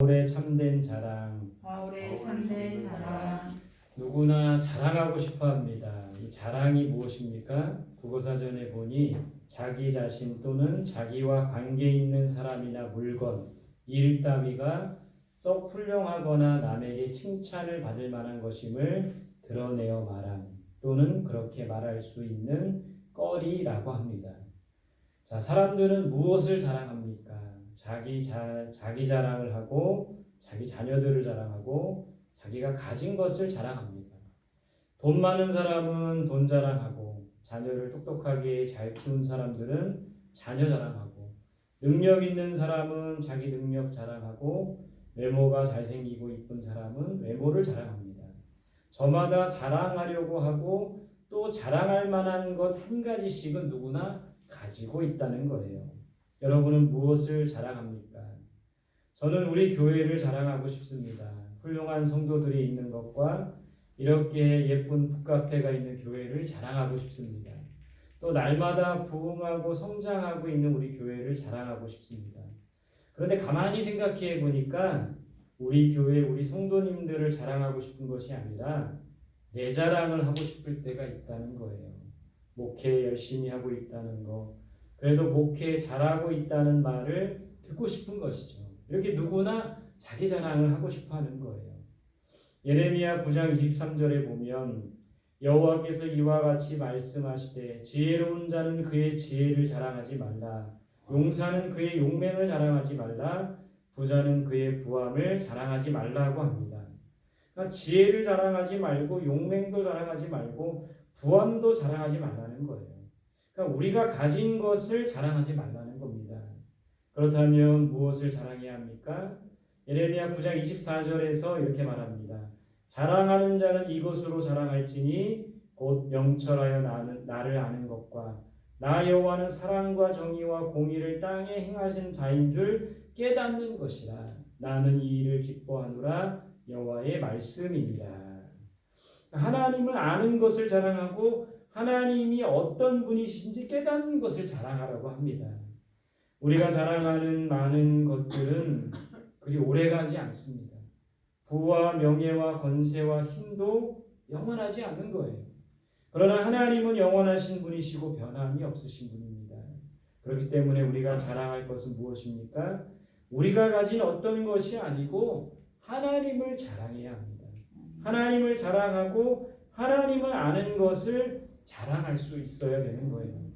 바울의 참된 자랑. 바울의 참된 자랑. 누구나 자랑하고 싶어 합니다. 이 자랑이 무엇입니까? 국어사전에 보니 자기 자신 또는 자기와 관계 있는 사람이나 물건, 일 따위가 썩 훌륭하거나 남에게 칭찬을 받을 만한 것임을 드러내어 말함 또는 그렇게 말할 수 있는 거리라고 합니다. 자, 사람들은 무엇을 자랑합니까? 자기 자랑을 하고 자기 자녀들을 자랑하고 자기가 가진 것을 자랑합니다. 돈 많은 사람은 돈 자랑하고 자녀를 똑똑하게 잘 키운 사람들은 자녀 자랑하고 능력 있는 사람은 자기 능력 자랑하고 외모가 잘생기고 이쁜 사람은 외모를 자랑합니다. 저마다 자랑하려고 하고 또 자랑할 만한 것 한 가지씩은 누구나 가지고 있다는 거예요. 여러분은 무엇을 자랑합니까? 저는 우리 교회를 자랑하고 싶습니다. 훌륭한 성도들이 있는 것과 이렇게 예쁜 북카페가 있는 교회를 자랑하고 싶습니다. 또 날마다 부흥하고 성장하고 있는 우리 교회를 자랑하고 싶습니다. 그런데 가만히 생각해 보니까 우리 교회, 우리 성도님들을 자랑하고 싶은 것이 아니라 내 자랑을 하고 싶을 때가 있다는 거예요. 목회 열심히 하고 있다는 거, 그래도 목회 잘하고 있다는 말을 듣고 싶은 것이죠. 이렇게 누구나 자기 자랑을 하고 싶어 하는 거예요. 예레미야 9장 23절에 보면 여호와께서 이와 같이 말씀하시되 지혜로운 자는 그의 지혜를 자랑하지 말라. 용사는 그의 용맹을 자랑하지 말라. 부자는 그의 부함을 자랑하지 말라고 합니다. 그러니까 지혜를 자랑하지 말고 용맹도 자랑하지 말고 부함도 자랑하지 말라는 거예요. 그러니까 우리가 가진 것을 자랑하지 말라는 겁니다. 그렇다면 무엇을 자랑해야 합니까? 예레미야 9장 24절에서 이렇게 말합니다. 자랑하는 자는 이것으로 자랑할지니 곧 명철하여 나를 아는 것과 나 여호와는 사랑과 정의와 공의를 땅에 행하신 자인 줄 깨닫는 것이라. 나는 이 일을 기뻐하노라. 여호와의 말씀이니라. 하나님을 아는 것을 자랑하고 하나님이 어떤 분이신지 깨닫는 것을 자랑하라고 합니다. 우리가 자랑하는 많은 것들은 그리 오래가지 않습니다. 부와 명예와 권세와 힘도 영원하지 않는 거예요. 그러나 하나님은 영원하신 분이시고 변함이 없으신 분입니다. 그렇기 때문에 우리가 자랑할 것은 무엇입니까? 우리가 가진 어떤 것이 아니고 하나님을 자랑해야 합니다. 하나님을 자랑하고 하나님을 아는 것을 자랑할 수 있어야 되는 거예요.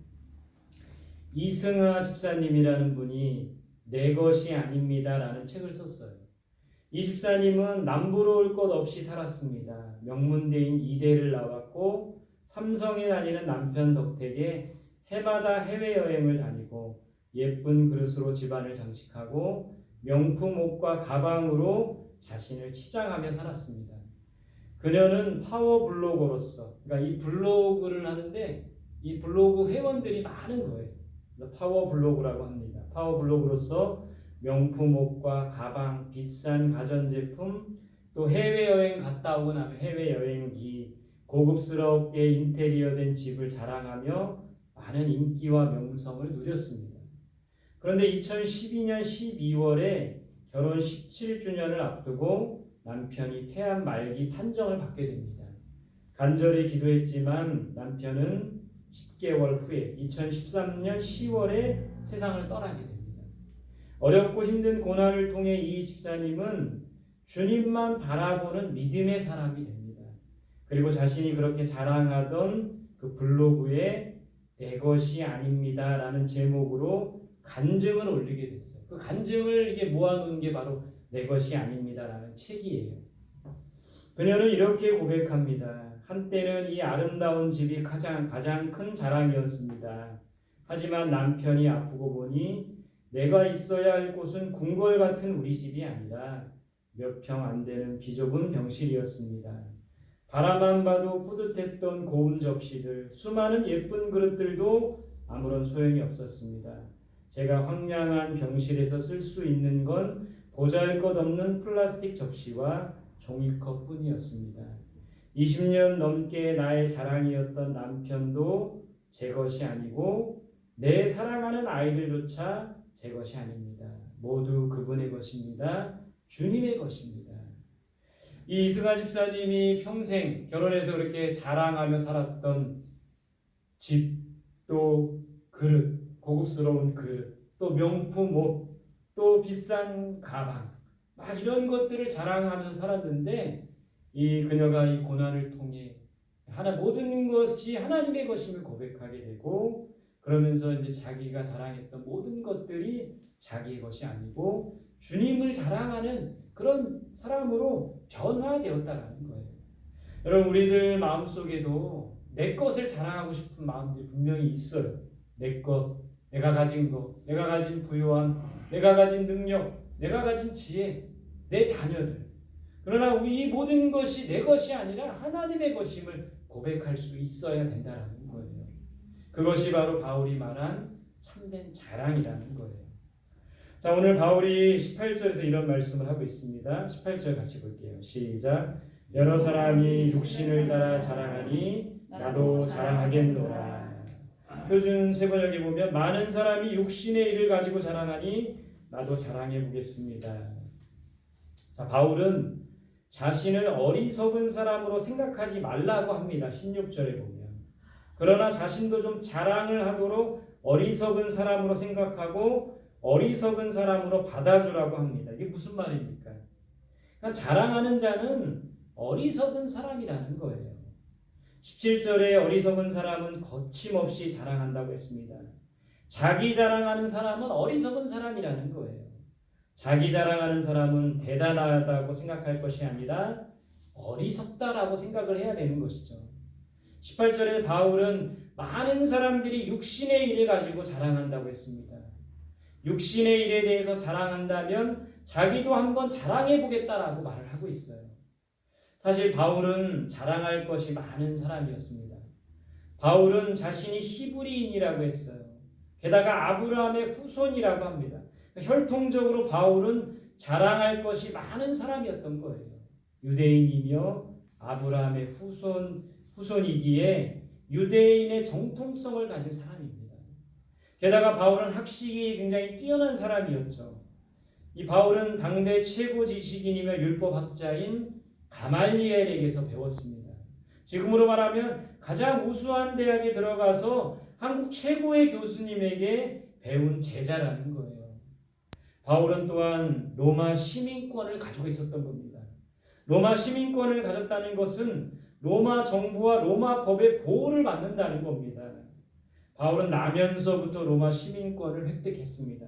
이승하 집사님이라는 분이 내 것이 아닙니다라는 책을 썼어요. 이 집사님은 남부러울 것 없이 살았습니다. 명문대인 이대를 나왔고 삼성에 다니는 남편 덕택에 해마다 해외여행을 다니고 예쁜 그릇으로 집안을 장식하고 명품 옷과 가방으로 자신을 치장하며 살았습니다. 그녀는 파워블로거로서, 그러니까 이 블로그를 하는데 이 블로그 회원들이 많은 거예요. 파워블로그라고 합니다. 파워블로그로서 명품 옷과 가방, 비싼 가전제품, 또 해외여행 갔다 오고 나면 해외여행기, 고급스럽게 인테리어된 집을 자랑하며 많은 인기와 명성을 누렸습니다. 그런데 2012년 12월에 결혼 17주년을 앞두고 남편이 폐암 말기 판정을 받게 됩니다. 간절히 기도했지만 남편은 10개월 후에 2013년 10월에 세상을 떠나게 됩니다. 어렵고 힘든 고난을 통해 이 집사님은 주님만 바라보는 믿음의 사람이 됩니다. 그리고 자신이 그렇게 자랑하던 그 블로그에 내 것이 아닙니다 라는 제목으로 간증을 올리게 됐어요. 그 간증을 이게 모아놓은 게 바로 내 것이 아닙니다 라는 책이에요. 그녀는 이렇게 고백합니다. 한때는 이 아름다운 집이 가장 큰 자랑이었습니다. 하지만 남편이 아프고 보니 내가 있어야 할 곳은 궁궐 같은 우리 집이 아니라 몇 평 안 되는 비좁은 병실이었습니다. 바라만 봐도 뿌듯했던 고운 접시들, 수많은 예쁜 그릇들도 아무런 소용이 없었습니다. 제가 황량한 병실에서 쓸 수 있는 건 보잘것없는 플라스틱 접시와 종이컵 뿐이었습니다. 20년 넘게 나의 자랑이었던 남편도 제 것이 아니고 내 사랑하는 아이들조차 제 것이 아닙니다. 모두 그분의 것입니다. 주님의 것입니다. 이 이승하 집사님이 평생 결혼해서 그렇게 자랑하며 살았던 집, 또 그릇, 고급스러운 그릇, 또 명품 옷, 또 비싼 가방, 막 이런 것들을 자랑하면서 살았는데 이 그녀가 이 고난을 통해 모든 것이 하나님의 것임을 고백하게 되고, 그러면서 이제 자기가 자랑했던 모든 것들이 자기의 것이 아니고 주님을 자랑하는 그런 사람으로 변화되었다라는 거예요. 여러분, 우리들 마음속에도 내 것을 자랑하고 싶은 마음들이 분명히 있어요. 내 것, 내가 가진 것, 내가 가진 부유함, 내가 가진 능력, 내가 가진 지혜, 내 자녀들. 그러나 이 모든 것이 내 것이 아니라 하나님의 것임을 고백할 수 있어야 된다는 거예요. 그것이 바로 바울이 말한 참된 자랑이라는 거예요. 자, 오늘 바울이 18절에서 이런 말씀을 하고 있습니다. 18절 같이 볼게요. 시작. 여러 사람이 육신을 따라 자랑하니 나도 자랑하겠노라. 표준 세번역에 보면 많은 사람이 육신의 일을 가지고 자랑하니 나도 자랑해 보겠습니다. 자, 바울은 자신을 어리석은 사람으로 생각하지 말라고 합니다. 16절에 보면. 그러나 자신도 좀 자랑을 하도록 어리석은 사람으로 생각하고 어리석은 사람으로 받아주라고 합니다. 이게 무슨 말입니까? 그러니까 자랑하는 자는 어리석은 사람이라는 거예요. 17절에 어리석은 사람은 거침없이 자랑한다고 했습니다. 자기 자랑하는 사람은 어리석은 사람이라는 거예요. 자기 자랑하는 사람은 대단하다고 생각할 것이 아니라 어리석다라고 생각을 해야 되는 것이죠. 18절에 바울은 많은 사람들이 육신의 일을 가지고 자랑한다고 했습니다. 육신의 일에 대해서 자랑한다면 자기도 한번 자랑해 보겠다라고 말을 하고 있어요. 사실 바울은 자랑할 것이 많은 사람이었습니다. 바울은 자신이 히브리인이라고 했어요. 게다가 아브라함의 후손이라고 합니다. 혈통적으로 바울은 자랑할 것이 많은 사람이었던 거예요. 유대인이며 아브라함의 후손이기에 유대인의 정통성을 가진 사람입니다. 게다가 바울은 학식이 굉장히 뛰어난 사람이었죠. 이 바울은 당대 최고 지식인이며 율법학자인 가말리엘에게서 배웠습니다. 지금으로 말하면 가장 우수한 대학에 들어가서 한국 최고의 교수님에게 배운 제자라는 거예요. 바울은 또한 로마 시민권을 가지고 있었던 겁니다. 로마 시민권을 가졌다는 것은 로마 정부와 로마 법의 보호를 받는다는 겁니다. 바울은 나면서부터 로마 시민권을 획득했습니다.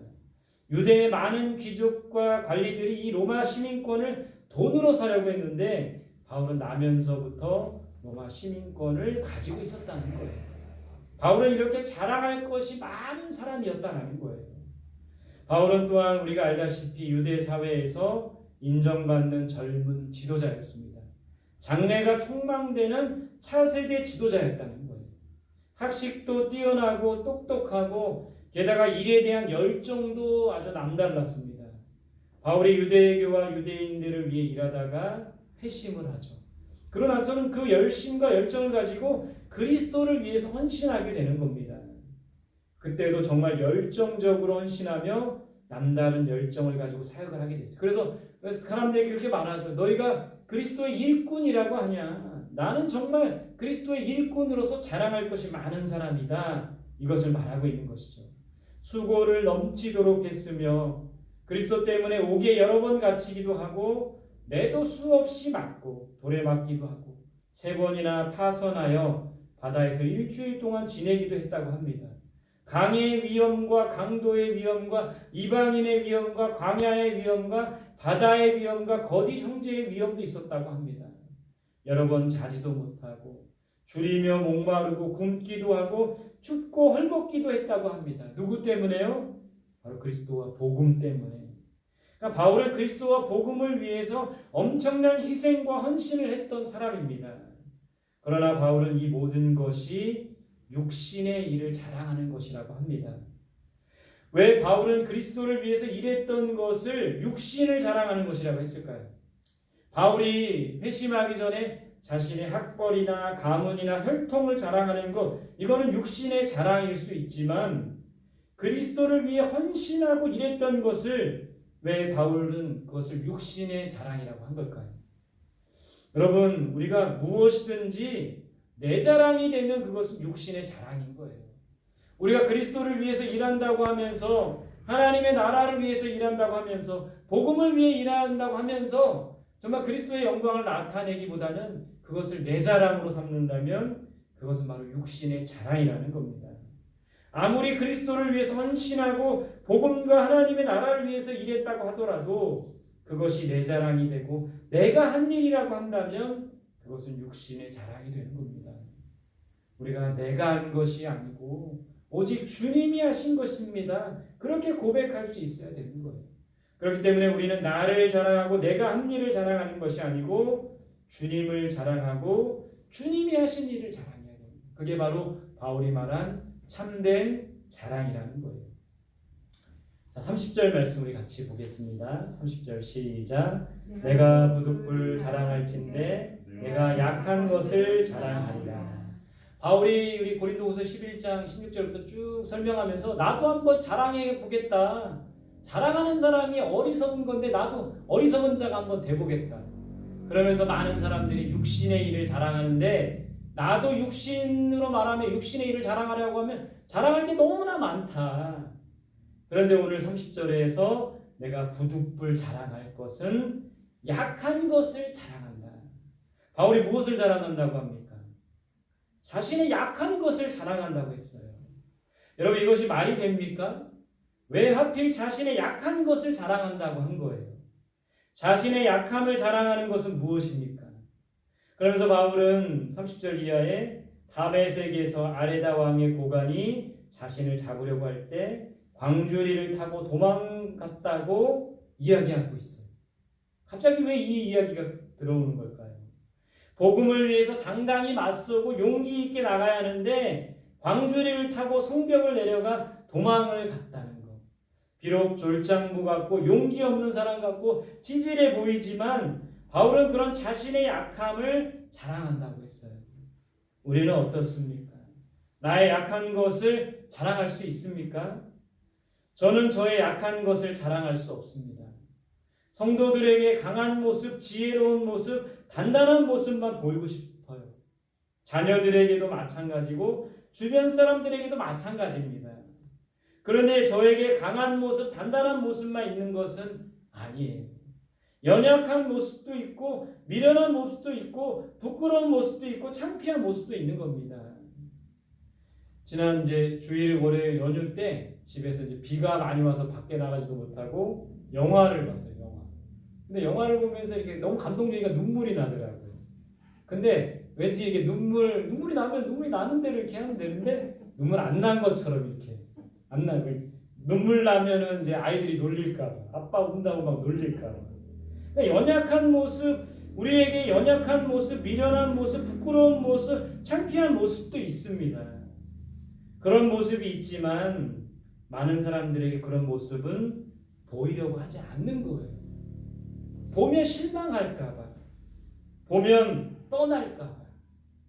유대의 많은 귀족과 관리들이 이 로마 시민권을 돈으로 사려고 했는데 바울은 나면서부터 로마 시민권을 가지고 있었다는 거예요. 바울은 이렇게 자랑할 것이 많은 사람이었다는 거예요. 바울은 또한 우리가 알다시피 유대 사회에서 인정받는 젊은 지도자였습니다. 장래가 촉망되는 차세대 지도자였다는 거예요. 학식도 뛰어나고 똑똑하고 게다가 일에 대한 열정도 아주 남달랐습니다. 바울이 유대교와 유대인들을 위해 일하다가 회심을 하죠. 그러나서는 그 열심과 열정을 가지고 그리스도를 위해서 헌신하게 되는 겁니다. 그때도 정말 열정적으로 헌신하며 남다른 열정을 가지고 사역을 하게 됐어요. 그래서 사람들이 그렇게 말하죠. 너희가 그리스도의 일꾼이라고 하냐? 나는 정말 그리스도의 일꾼으로서 자랑할 것이 많은 사람이다. 이것을 말하고 있는 것이죠. 수고를 넘치도록 했으며 그리스도 때문에 옥에 여러 번 갇히기도 하고 매도 수없이 맞고 돌에 맞기도 하고 3번이나 파선하여 바다에서 일주일 동안 지내기도 했다고 합니다. 강의 위험과 강도의 위험과 이방인의 위험과 광야의 위험과 바다의 위험과 거짓 형제의 위험도 있었다고 합니다. 여러 번 자지도 못하고 줄이며 목마르고 굶기도 하고 춥고 헐벗기도 했다고 합니다. 누구 때문에요? 바로 그리스도와 복음 때문에. 그러니까 바울은 그리스도와 복음을 위해서 엄청난 희생과 헌신을 했던 사람입니다. 그러나 바울은 이 모든 것이 육신의 일을 자랑하는 것이라고 합니다. 왜 바울은 그리스도를 위해서 일했던 것을 육신을 자랑하는 것이라고 했을까요? 바울이 회심하기 전에 자신의 학벌이나 가문이나 혈통을 자랑하는 것, 이거는 육신의 자랑일 수 있지만 그리스도를 위해 헌신하고 일했던 것을 왜 바울은 그것을 육신의 자랑이라고 한 걸까요? 여러분, 우리가 무엇이든지 내 자랑이 되면 그것은 육신의 자랑인 거예요. 우리가 그리스도를 위해서 일한다고 하면서, 하나님의 나라를 위해서 일한다고 하면서, 복음을 위해 일한다고 하면서 정말 그리스도의 영광을 나타내기보다는 그것을 내 자랑으로 삼는다면 그것은 바로 육신의 자랑이라는 겁니다. 아무리 그리스도를 위해서 헌신하고 복음과 하나님의 나라를 위해서 일했다고 하더라도 그것이 내 자랑이 되고 내가 한 일이라고 한다면 그것은 육신의 자랑이 되는 겁니다. 우리가 내가 한 것이 아니고 오직 주님이 하신 것입니다. 그렇게 고백할 수 있어야 되는 거예요. 그렇기 때문에 우리는 나를 자랑하고 내가 한 일을 자랑하는 것이 아니고 주님을 자랑하고 주님이 하신 일을 자랑해야 됩니다. 그게 바로 바울이 말한 참된 자랑이라는 거예요. 자, 30절 말씀 우리 같이 보겠습니다. 30절 시작. 내가 부득불 자랑할진대 내가 약한 것을 자랑하리라. 바울이 우리 고린도후서 11장 16절부터 쭉 설명하면서 나도 한번 자랑해 보겠다. 자랑하는 사람이 어리석은 건데 나도 어리석은 자가 한번 돼보겠다. 그러면서 많은 사람들이 육신의 일을 자랑하는데 나도 육신으로 말하면 육신의 일을 자랑하려고 하면 자랑할 게 너무나 많다. 그런데 오늘 30절에서 내가 부득불 자랑할 것은 약한 것을 자랑한다. 바울이 무엇을 자랑한다고 합니까? 자신의 약한 것을 자랑한다고 했어요. 여러분, 이것이 말이 됩니까? 왜 하필 자신의 약한 것을 자랑한다고 한 거예요? 자신의 약함을 자랑하는 것은 무엇입니까? 그러면서 바울은 30절 이하에 다메섹에서 아레다 왕의 고관이 자신을 잡으려고 할 때 광주리를 타고 도망갔다고 이야기하고 있어요. 갑자기 왜 이 이야기가 들어오는 걸까요? 복음을 위해서 당당히 맞서고 용기 있게 나가야 하는데 광주리를 타고 성벽을 내려가 도망을 갔다는 것. 비록 졸장부 같고 용기 없는 사람 같고 찌질해 보이지만 바울은 그런 자신의 약함을 자랑한다고 했어요. 우리는 어떻습니까? 나의 약한 것을 자랑할 수 있습니까? 저는 저의 약한 것을 자랑할 수 없습니다. 성도들에게 강한 모습, 지혜로운 모습, 단단한 모습만 보이고 싶어요. 자녀들에게도 마찬가지고 주변 사람들에게도 마찬가지입니다. 그런데 저에게 강한 모습, 단단한 모습만 있는 것은 아니에요. 연약한 모습도 있고 미련한 모습도 있고 부끄러운 모습도 있고 창피한 모습도 있는 겁니다. 지난 이제 주일 월요일 연휴 때 집에서 이제 비가 많이 와서 밖에 나가지도 못하고 영화를 봤어요. 근데 영화를 보면서 이렇게 너무 감동적이니까 눈물이 나더라고요. 근데 왠지 이게 눈물이 나면 눈물이 나는 대로 이렇게 하면 되는데 눈물 안 난 것처럼 이렇게 안 나고 눈물 나면은 이제 아이들이 놀릴까 봐 아빠 운다고 막 놀릴까 봐. 그러니까 연약한 모습, 우리에게 연약한 모습, 미련한 모습, 부끄러운 모습, 창피한 모습도 있습니다. 그런 모습이 있지만 많은 사람들에게 그런 모습은 보이려고 하지 않는 거예요. 보면 실망할까 봐, 보면 떠날까 봐,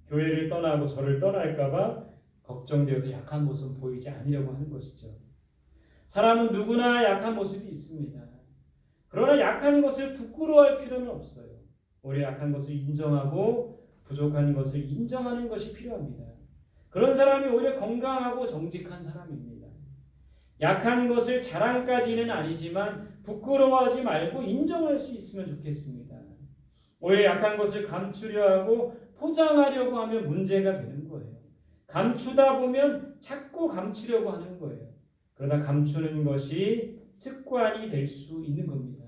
교회를 떠나고 저를 떠날까 봐 걱정되어서 약한 모습을 보이지 않으려고 하는 것이죠. 사람은 누구나 약한 모습이 있습니다. 그러나 약한 것을 부끄러워할 필요는 없어요. 오히려 약한 것을 인정하고 부족한 것을 인정하는 것이 필요합니다. 그런 사람이 오히려 건강하고 정직한 사람입니다. 약한 것을 자랑까지는 아니지만 부끄러워하지 말고 인정할 수 있으면 좋겠습니다. 오히려 약한 것을 감추려 하고 포장하려고 하면 문제가 되는 거예요. 감추다 보면 자꾸 감추려고 하는 거예요. 그러다 감추는 것이 습관이 될 수 있는 겁니다.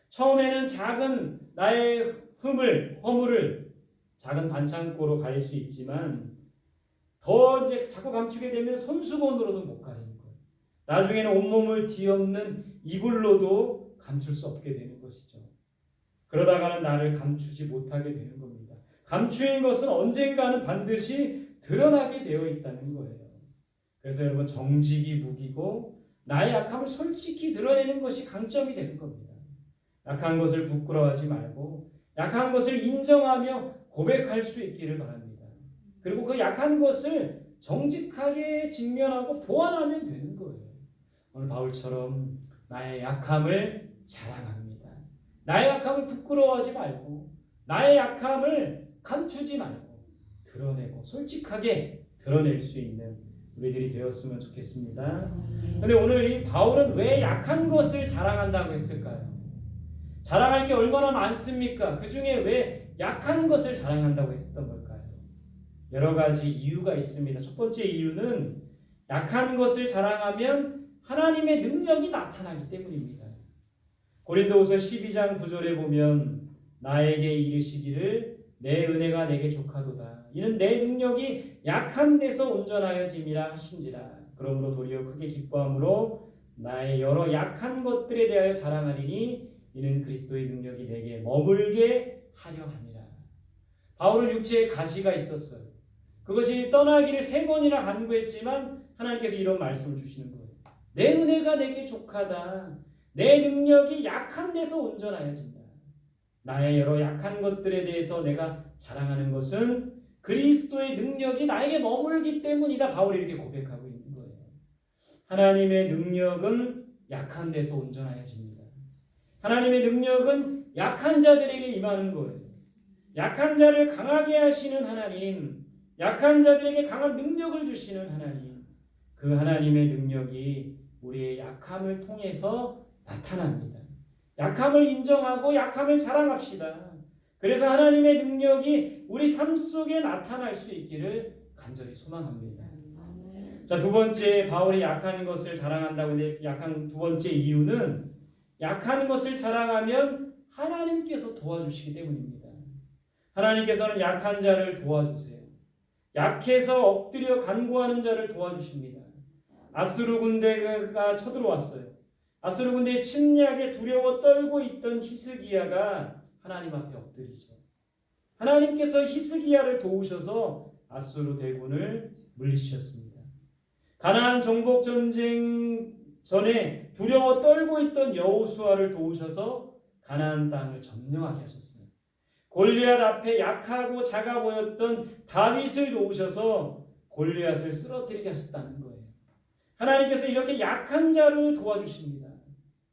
처음에는 작은 나의 허물을 작은 반창고로 가릴 수 있지만 더 이제 자꾸 감추게 되면 손수건으로도 못 가리는 거예요. 나중에는 온몸을 뒤엎는 이불로도 감출 수 없게 되는 것이죠. 그러다가는 나를 감추지 못하게 되는 겁니다. 감추인 것은 언젠가는 반드시 드러나게 되어 있다는 거예요. 그래서 여러분, 정직이 무기고 나의 약함을 솔직히 드러내는 것이 강점이 되는 겁니다. 약한 것을 부끄러워하지 말고 약한 것을 인정하며 고백할 수 있기를 바랍니다. 그리고 그 약한 것을 정직하게 직면하고 보완하면 되는 거예요. 오늘 바울처럼 나의 약함을 자랑합니다. 나의 약함을 부끄러워하지 말고 나의 약함을 감추지 말고 드러내고 솔직하게 드러낼 수 있는 우리들이 되었으면 좋겠습니다. 근데 오늘 이 바울은 왜 약한 것을 자랑한다고 했을까요? 자랑할 게 얼마나 많습니까? 그 중에 왜 약한 것을 자랑한다고 했던 걸까요? 여러 가지 이유가 있습니다. 첫 번째 이유는 약한 것을 자랑하면 하나님의 능력이 나타나기 때문입니다. 고린도후서 12장 9절에 보면 나에게 이르시기를 내 은혜가 내게 족하도다. 이는 내 능력이 약한 데서 온전하여짐이라 하신지라. 그러므로 도리어 크게 기뻐함으로 나의 여러 약한 것들에 대하여 자랑하리니 이는 그리스도의 능력이 내게 머물게 하려 함이라. 바울은 육체에 가시가 있었어요. 그것이 떠나기를 3번이나 간구했지만 하나님께서 이런 말씀을 주시는 거예요. 내 은혜가 내게 족하다. 내 능력이 약한 데서 온전하여진다. 나의 여러 약한 것들에 대해서 내가 자랑하는 것은 그리스도의 능력이 나에게 머물기 때문이다. 바울이 이렇게 고백하고 있는 거예요. 하나님의 능력은 약한 데서 온전하여집니다. 하나님의 능력은 약한 자들에게 임하는 거예요. 약한 자를 강하게 하시는 하나님, 약한 자들에게 강한 능력을 주시는 하나님, 그 하나님의 능력이 우리의 약함을 통해서 나타납니다. 약함을 인정하고 약함을 자랑합시다. 그래서 하나님의 능력이 우리 삶 속에 나타날 수 있기를 간절히 소망합니다. 자, 두 번째 바울이 약한 것을 자랑한다고 했는데 약한 두 번째 이유는 약한 것을 자랑하면 하나님께서 도와주시기 때문입니다. 하나님께서는 약한 자를 도와주세요. 약해서 엎드려 간구하는 자를 도와주십니다. 아수르 군대가 쳐들어왔어요. 아수르 군대의 침략에 두려워 떨고 있던 히스기야가 하나님 앞에 엎드리죠. 하나님께서 히스기야를 도우셔서 아수르 대군을 물리치셨습니다. 가나안 정복 전쟁 전에 두려워 떨고 있던 여호수아를 도우셔서 가나안 땅을 점령하게 하셨어요. 골리앗 앞에 약하고 작아 보였던 다윗을 도우셔서 골리앗을 쓰러뜨리게 하셨다는 거예요. 하나님께서 이렇게 약한 자를 도와주십니다.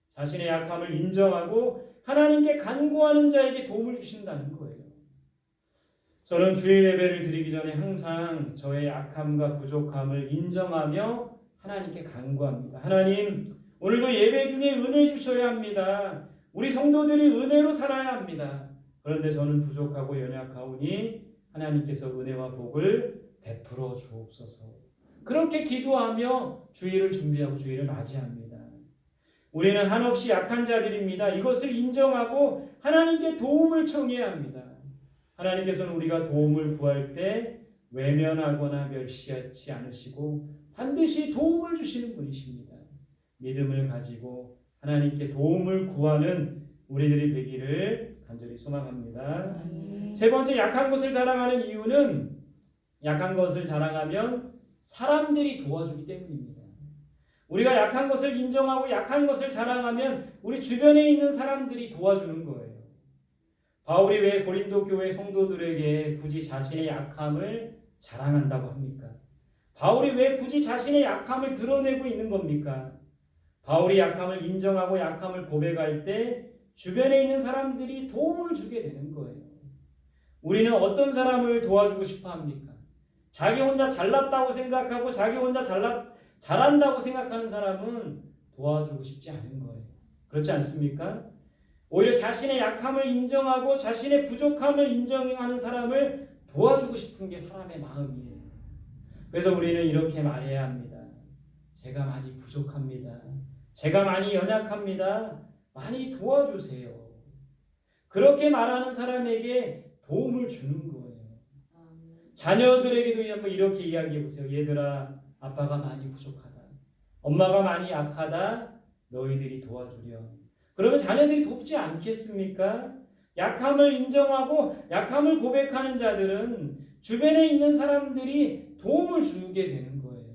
자신의 약함을 인정하고 하나님께 간구하는 자에게 도움을 주신다는 거예요. 저는 주일 예배를 드리기 전에 항상 저의 약함과 부족함을 인정하며 하나님께 간구합니다. 하나님, 오늘도 예배 중에 은혜 주셔야 합니다. 우리 성도들이 은혜로 살아야 합니다. 그런데 저는 부족하고 연약하오니 하나님께서 은혜와 복을 베풀어 주옵소서. 그렇게 기도하며 주일을 준비하고 주일을 맞이합니다. 우리는 한없이 약한 자들입니다. 이것을 인정하고 하나님께 도움을 청해야 합니다. 하나님께서는 우리가 도움을 구할 때 외면하거나 멸시하지 않으시고 반드시 도움을 주시는 분이십니다. 믿음을 가지고 하나님께 도움을 구하는 우리들이 되기를 간절히 소망합니다. 세 번째, 약한 것을 자랑하는 이유는 약한 것을 자랑하면 사람들이 도와주기 때문입니다. 우리가 약한 것을 인정하고 약한 것을 자랑하면 우리 주변에 있는 사람들이 도와주는 거예요. 바울이 왜 고린도 교회 성도들에게 굳이 자신의 약함을 자랑한다고 합니까? 바울이 왜 굳이 자신의 약함을 드러내고 있는 겁니까? 바울이 약함을 인정하고 약함을 고백할 때 주변에 있는 사람들이 도움을 주게 되는 거예요. 우리는 어떤 사람을 도와주고 싶어 합니까? 자기 혼자 잘났다고 생각하고 자기 혼자 잘한다고 생각하는 사람은 도와주고 싶지 않은 거예요. 그렇지 않습니까? 오히려 자신의 약함을 인정하고 자신의 부족함을 인정하는 사람을 도와주고 싶은 게 사람의 마음이에요. 그래서 우리는 이렇게 말해야 합니다. 제가 많이 부족합니다. 제가 많이 연약합니다. 많이 도와주세요. 그렇게 말하는 사람에게 도움을 주는 거예요. 자녀들에게도 한번 이렇게 이야기해 보세요. 얘들아, 아빠가 많이 부족하다. 엄마가 많이 약하다. 너희들이 도와주렴. 그러면 자녀들이 돕지 않겠습니까? 약함을 인정하고 약함을 고백하는 자들은 주변에 있는 사람들이 도움을 주게 되는 거예요.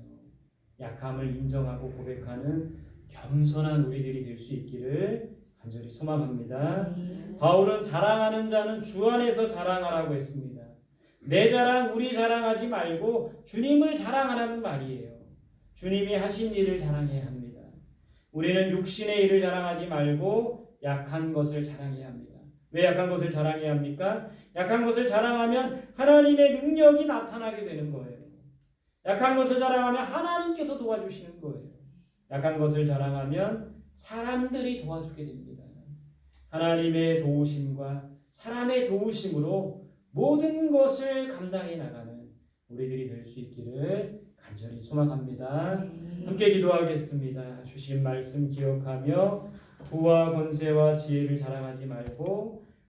약함을 인정하고 고백하는 겸손한 우리들이 될 수 있기를 간절히 소망합니다. 바울은 자랑하는 자는 주 안에서 자랑하라고 했습니다. 내 자랑, 우리 자랑하지 말고 주님을 자랑하라는 말이에요. 주님이 하신 일을 자랑해야 합니다. 우리는 육신의 일을 자랑하지 말고 약한 것을 자랑해야 합니다. 왜 약한 것을 자랑해야 합니까? 약한 것을 자랑하면 하나님의 능력이 나타나게 되는 거예요. 약한 것을 자랑하면 하나님께서 도와주시는 거예요. 약한 것을 자랑하면 사람들이 도와주게 됩니다. 하나님의 도우심과 사람의 도우심으로 모든 것을 감당해 나가는 우리들이 될 수 있기를 간절히 소망합니다. 함께 기도하겠습니다. 주신 말씀 기억하며 부와 권세와 지혜를 자랑하지 말고